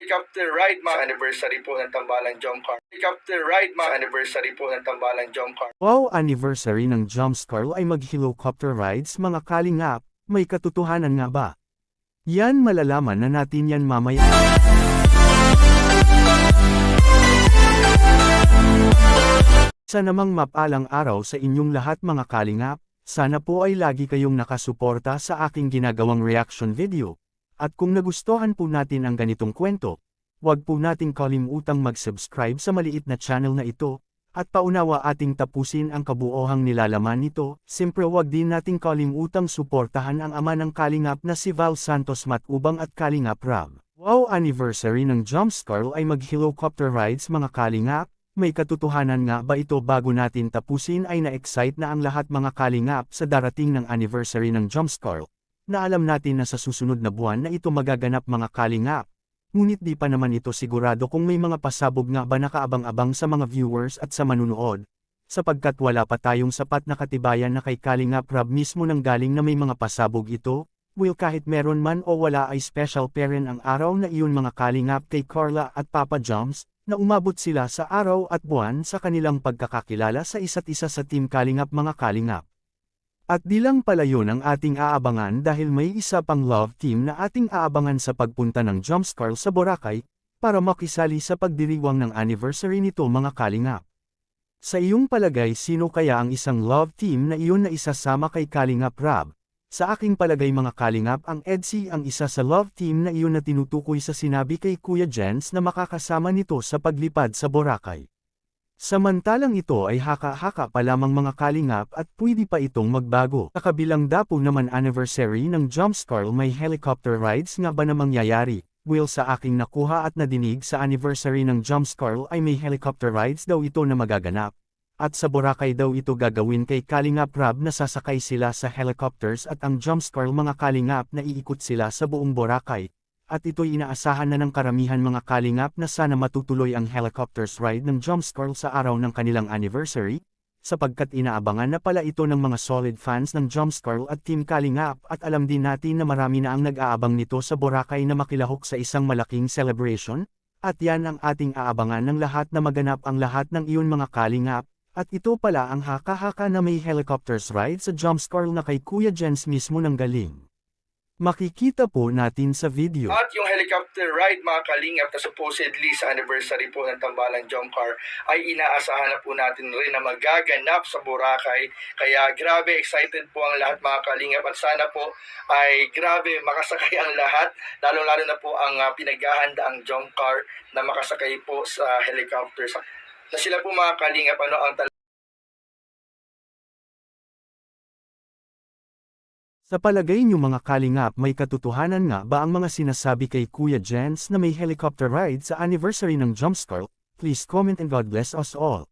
Helicopter ride mga anniversary po ng Tambalang Jomcar. Helicopter ride mga anniversary po ng Tambalang Jomcar. Wow, anniversary ng Jumpscarl ay mag-helicopter rides mga kalingap, may katotohanan nga ba? Yan malalaman na natin yan mamaya. Sa namang mapalang araw sa inyong lahat mga kalingap, sana po ay lagi kayong nakasuporta sa aking ginagawang reaction video. At kung nagustuhan po natin ang ganitong kwento, huwag po nating kalimutang mag-subscribe sa maliit na channel na ito, at paunawa ating tapusin ang kabuohang nilalaman nito. Siyempre huwag din nating kalimutang suportahan ang ama ng kalingap na si Val Santos Matubang at Kalingap Rab. Wow, anniversary ng Jumpscarl ay mag-helicopter rides mga kalingap. May katotohanan nga ba ito? Bago natin tapusin ay na-excite na ang lahat mga kalingap sa darating ng anniversary ng Jumpscarl, na alam natin na sa susunod na buwan na ito magaganap mga kalingap. Ngunit di pa naman ito sigurado kung may mga pasabog nga ba nakaabang-abang sa mga viewers at sa manunood, sapagkat wala pa tayong sapat na katibayan na kay Kalingap Rab mismo nang galing na may mga pasabog ito. Will kahit meron man o wala ay special pa rin ang araw na iyon mga kalingap kay Carla at Papa Jumps, na umabot sila sa araw at buwan sa kanilang pagkakakilala sa isa't isa sa Team Kalingap mga kalingap. At di lang pala yun ang ating aabangan dahil may isa pang love team na ating aabangan sa pagpunta ng Jumpscarl sa Boracay, para makisali sa pagdiriwang ng anniversary nito mga kalingap. Sa iyong palagay sino kaya ang isang love team na iyon na isasama kay Kalingap Rab? Sa aking palagay mga kalingap ang EDSI ang isa sa love team na iyon na tinutukoy sa sinabi kay Kuya Jens na makakasama nito sa paglipad sa Boracay. Samantalang ito ay haka-haka pa lamang mga kalingap at pwede pa itong magbago. Sa kabilang dapo naman anniversary ng Jumpscarl may helicopter rides nga ba na mangyayari? Will sa aking nakuha at nadinig sa anniversary ng Jumpscarl ay may helicopter rides daw ito na magaganap. At sa Boracay daw ito gagawin kay Kalingap Rab na sasakay sila sa helicopters at ang Jumpscarl mga kalingap na iikot sila sa buong Boracay. At ito'y inaasahan na ng karamihan mga kalingap na sana matutuloy ang helicopters ride ng Jumpscarl sa araw ng kanilang anniversary, sapagkat inaabangan na pala ito ng mga solid fans ng Jumpscarl at Team Kalingap at alam din natin na marami na ang nag-aabang nito sa Boracay na makilahok sa isang malaking celebration, at yan ang ating aabangan ng lahat na maganap ang lahat ng iyon mga kalingap. At ito pala ang haka-haka na may helicopters ride sa Jumpscarl na kay Kuya Jens mismo ng galing. Makikita po natin sa video. At yung helicopter ride mga kalingap na supposedly sa anniversary po ng Tambalang Jomcar ay inaasahan na po natin rin na magaganap sa Boracay. Kaya grabe excited po ang lahat mga kalingap at sana po ay grabe makasakay ang lahat. Lalo-lalo na po ang pinaghahanda ang Jomcar na makasakay po sa helicopters. Na sila po mga kalingap ang Sa palagay niyo mga kalingap may katotohanan nga ba ang mga sinasabi kay Kuya Jens na may helicopter ride sa anniversary ng Jumpscarl? Please comment and God bless us all.